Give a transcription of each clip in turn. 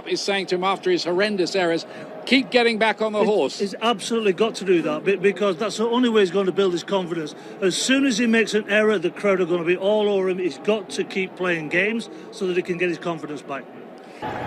Is saying to him after his horrendous errors, keep getting back on the horse. He's absolutely got to do that because that's the only way he's going to build his confidence. As soon as he makes an error, the crowd are going to be all over him. He's got to keep playing games so that he can get his confidence back.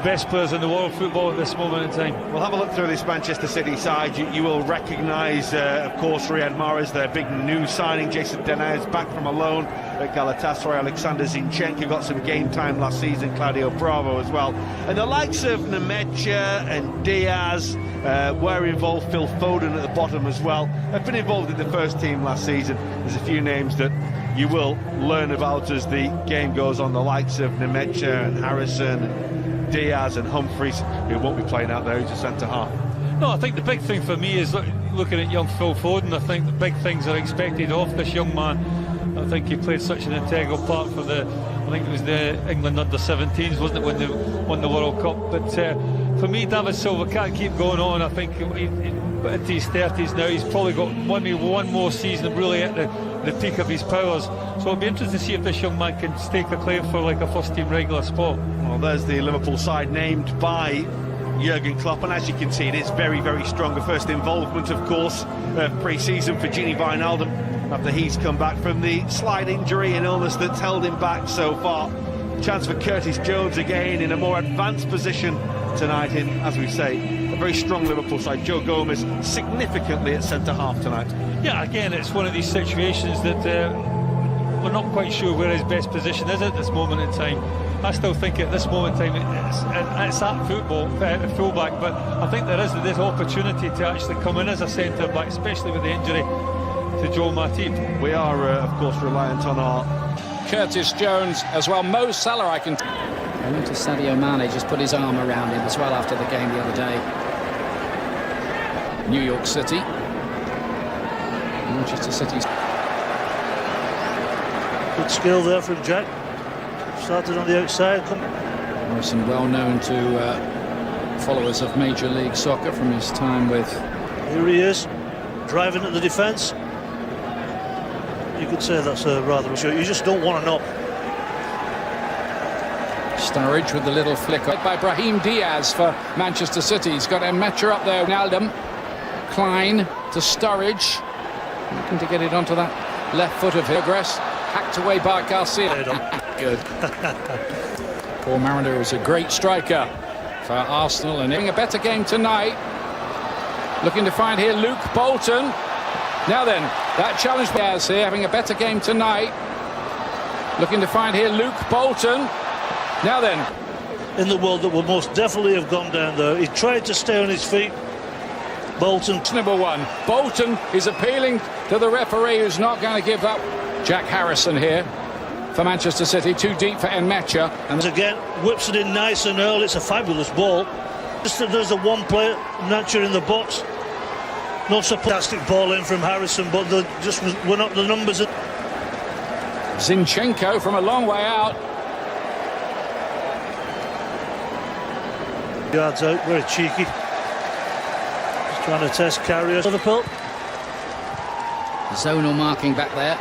Best players in the world football at this moment in time. We'll have a look through this Manchester City side. You will recognise, of course, Riyad Mahrez, their big new signing. Jason Denayer back from a loan at Galatasaray. Alexander Zinchenko got some game time last season. Claudio Bravo as well. And the likes of Nemecha and Diaz were involved. Phil Foden at the bottom as well. Have been involved in the first team last season. There's a few names that you will learn about as the game goes on. The likes of Nemecha and Harrison, Diaz and Humphreys, who won't be playing out there, who's a centre-half. No, I think the big thing for me is looking at young Phil Foden. I think the big things are expected of this young man. I think he played such an integral part for I think it was the England under-17s, wasn't it, when they won the World Cup. But for me, David Silva can't keep going on. I think into his 30s now, he's probably got one more season really at the peak of his powers. So it'll be interesting to see if this young man can stake a claim for like a first-team regular spot. Well, there's the Liverpool side named by Jurgen Klopp, and as you can see, it is very, very strong. The first involvement, of course, pre-season for Gini Wijnaldum, after he's come back from the slight injury and illness that's held him back so far. Chance for Curtis Jones again in a more advanced position tonight in, as we say, a very strong Liverpool side. Joe Gomez significantly at centre-half tonight. Yeah, again, it's one of these situations that we're not quite sure where his best position is at this moment in time. I still think at this moment in time it's at fullback, but I think there is this opportunity to actually come in as a centre-back, especially with the injury to Joel Matip. We are, of course, reliant on our Curtis Jones as well. Mo Salah, I can... And into Sadio Mane, just put his arm around him as well after the game the other day. New York City. Manchester City's... Good skill there from Jack. Started on the outside. Morrison, well known to followers of Major League Soccer from his time with... Here he is, driving at the defence. You could say that's a rather short. You just don't want to know. Sturridge with the little flick by Brahim Diaz for Manchester City. He's got Nemecha up there. Wijnaldum, Klein to Sturridge, looking to get it onto that left foot of Progress. Hacked away by Garcia. Good. Paul Mariner is a great striker for Arsenal and having a better game tonight. Looking to find here Luke Bolton. Now then, that challenge Diaz here, having a better game tonight. Looking to find here Luke Bolton. Now then. In the world that will most definitely have gone down there. He tried to stay on his feet. Bolton. Number one. Bolton is appealing to the referee, who's not going to give up. Jack Harrison here for Manchester City. Too deep for Nemecha. And again, whips it in nice and early. It's a fabulous ball. Just that there's a one player, Nemecha in the box. Not so fantastic ball in from Harrison, but were not the numbers. Zinchenko from a long way out. Yards out, very cheeky. Just trying to test carriers. Liverpool. Zonal marking back there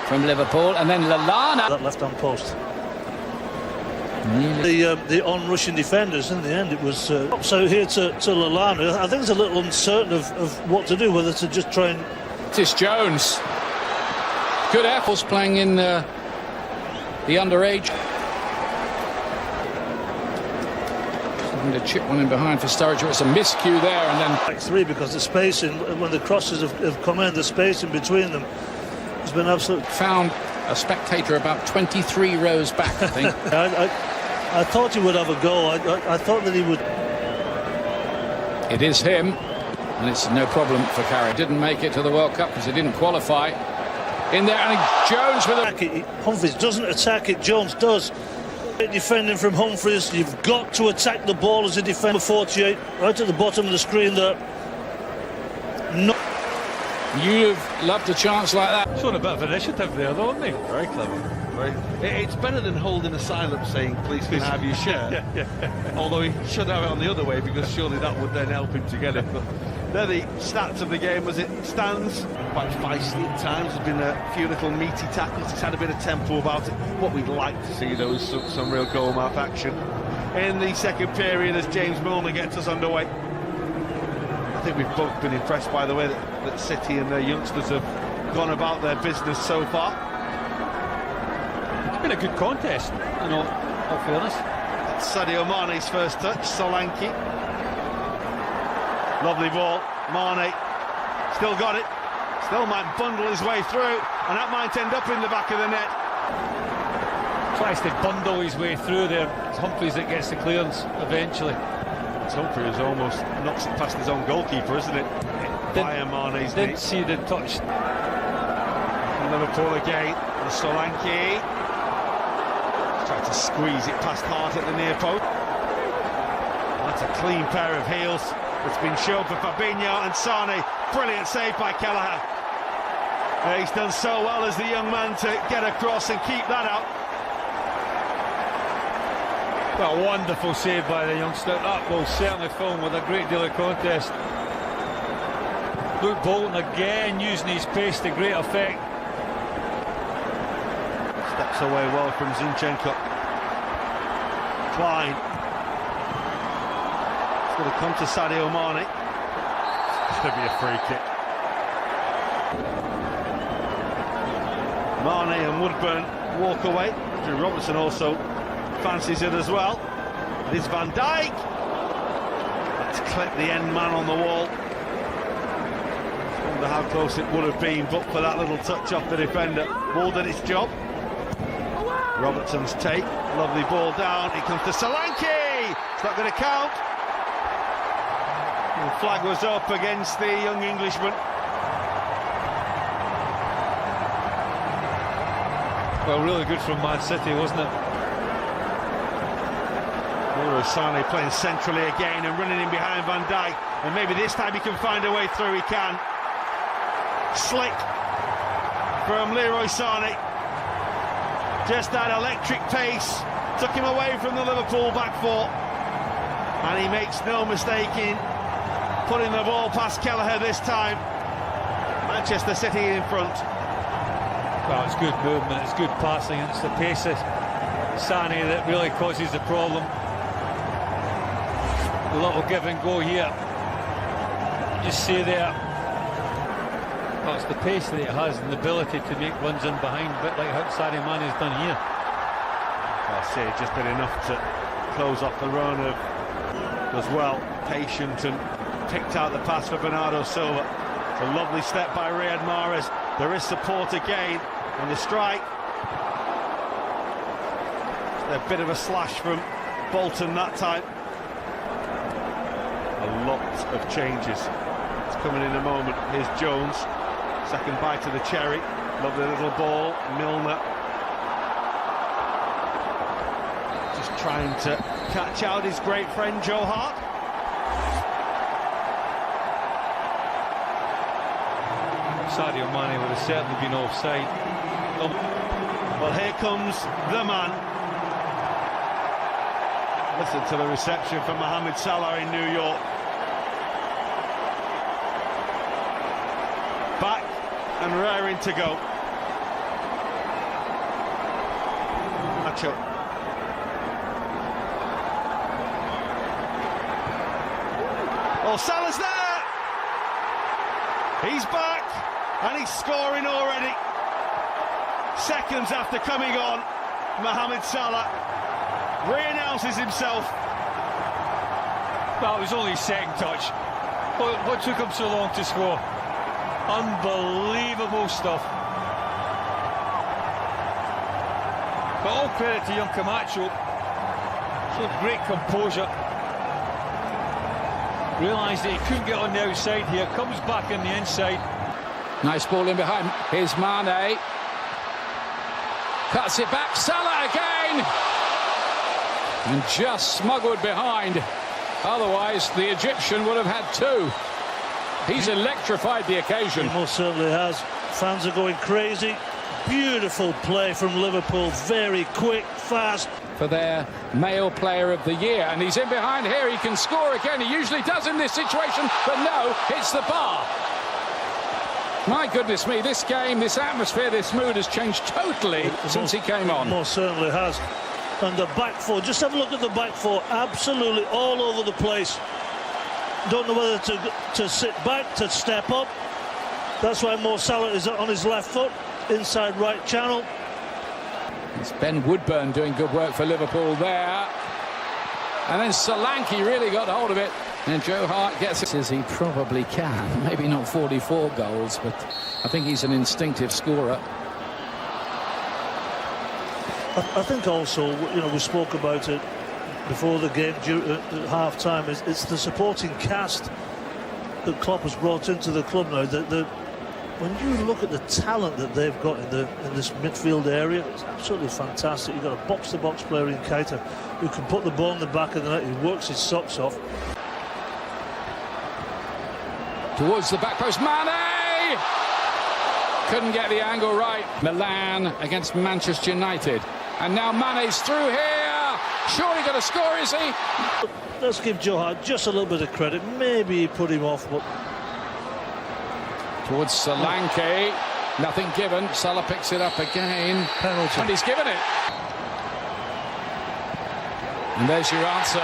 from Liverpool, and then Lallana. That left-hand post. The on-rushing defenders, in the end, it was so here to Lallana. I think it's a little uncertain of what to do, whether to just try and... Curtis Jones. Good apples playing in the underage. To chip one in behind for Sturridge. It was a miscue there, and then back three, because the spacing, when the crosses have come in, the spacing between them has been absolutely... Found a spectator about 23 rows back, I think. I thought he would have a go. I thought that he would... It is him, and it's no problem for Carey. Didn't make it to the World Cup because he didn't qualify. In there, and Jones with a... Humphreys doesn't attack it, Jones does. Defending from Humphreys, you've got to attack the ball as a defender. 48, right at the bottom of the screen there. No. You'd have loved a chance like that. Showing a bit of initiative there, though, isn't he? very clever. It's better than holding a silent saying, please can I have your shirt? Yeah. Although he should have it on the other way, because surely that would then help him to get it. But they're the stats of the game as it stands. Quite feisty at times. There's been a few little meaty tackles. He's had a bit of tempo about it. What we'd like to see, though, is some real goal mouth action. in the second period as James Milner gets us underway. I think we've both been impressed by the way that City and their youngsters have gone about their business so far. It's been a good contest, you know, all fairness. That's Sadio Mane's first touch, Solanke. Lovely ball, Mane still got it, still might bundle his way through, and that might end up in the back of the net. Tries to bundle his way through there. It's Humphreys that gets the clearance eventually. It's Humphreys almost knocks it past his own goalkeeper, isn't it? Via Mane's knee. Didn't see the touch. Liverpool again, and Solanke tried to squeeze it past Hart at the near post. That's a clean pair of heels. It's been shown for Fabinho and Sane. Brilliant save by Kelleher. He's done so well as the young man to get across and keep that out. Well, a wonderful save by the youngster. That will certainly fill him with a great deal of contest. Luke Bolton again using his pace to great effect. Steps away well from Zinchenko. Klein. It's going to come to Sadio Mane. Should be a free kick. Mane and Woodburn walk away. Drew Robertson also fancies it as well. It is Van Dijk. Let's clip the end man on the wall. I wonder how close it would have been but for that little touch off the defender. Ball did its job. Robertson's take, lovely ball down. It comes to Solanke. It's not going to count. The flag was up against the young Englishman. Well, really good from Man City, wasn't it? Sane playing centrally again and running in behind Van Dijk, and maybe this time he can find a way through. He can. Slick from Leroy Sane, just that electric pace took him away from the Liverpool back four, and he makes no mistake in putting the ball past Kelleher this time. Manchester City in front. Well, it's good movement, it's good passing, it's the pace of Sane that really causes the problem. A little give and go here. Just see there. Well, it's the pace that it has and the ability to make runs in behind, a bit like how Sadio Mane has done here. I'll say it just did enough to close off the run of as well. Patient and picked out the pass for Bernardo Silva. It's a lovely step by Riyad Mahrez. There is support again on the strike. A bit of a slash from Bolton that time. A lot of changes. It's coming in a moment. Here's Jones. Second bite of the cherry. Lovely little ball. Milner just trying to catch out his great friend Joe Hart. Sadio Mane would have certainly been offside. Well, here comes the man. Listen to the reception from Mohamed Salah in New York. Back and raring to go. Nacho. Oh, Salah's there! He's back, and he's scoring already. Seconds after coming on, Mohamed Salah re-announces himself. Well, it was only his second touch. What took him so long to score? Unbelievable stuff. But all credit to young Camacho. Showed great composure. Realised that he couldn't get on the outside here. Comes back on the inside. Nice ball in behind. Here's Mane. Cuts it back. Salah again. And just smuggled behind. Otherwise, the Egyptian would have had two. He's electrified the occasion. He most certainly has. Fans are going crazy. Beautiful play from Liverpool. Very quick, fast. For their male player of the year. And he's in behind here. He can score again. He usually does in this situation. But no, hits the bar. My goodness me, this game, this atmosphere, this mood has changed totally since he came on. Most certainly has. And the back four, just have a look at the back four, absolutely all over the place. Don't know whether to sit back, to step up. That's why Mo Salah is on his left foot, inside right channel. It's Ben Woodburn doing good work for Liverpool there. And then Solanke really got hold of it. And Joe Hart gets it. As he probably can. Maybe not 44 goals, but I think he's an instinctive scorer. I think also, you know, we spoke about it before the game, at half-time. It's the supporting cast that Klopp has brought into the club now. When you look at the talent that they've got in this midfield area, it's absolutely fantastic. You've got a box-to-box player in Keita who can put the ball in the back of the net. He works his socks off. Towards the back post, Mane! Couldn't get the angle right. Milan against Manchester United. And now Mane's through here. Surely going to score, is he? Let's give Joe Hart just a little bit of credit. Maybe he put him off, but... Towards Solanke. Nothing given. Salah picks it up again. Penalty. And he's given it. And there's your answer.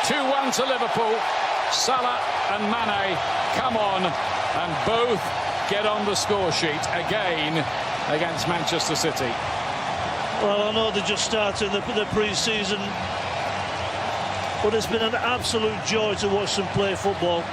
2-1 to Liverpool. Salah and Mane come on and both get on the score sheet again against Manchester City. Well, I know they just started the pre-season, but it's been an absolute joy to watch them play football.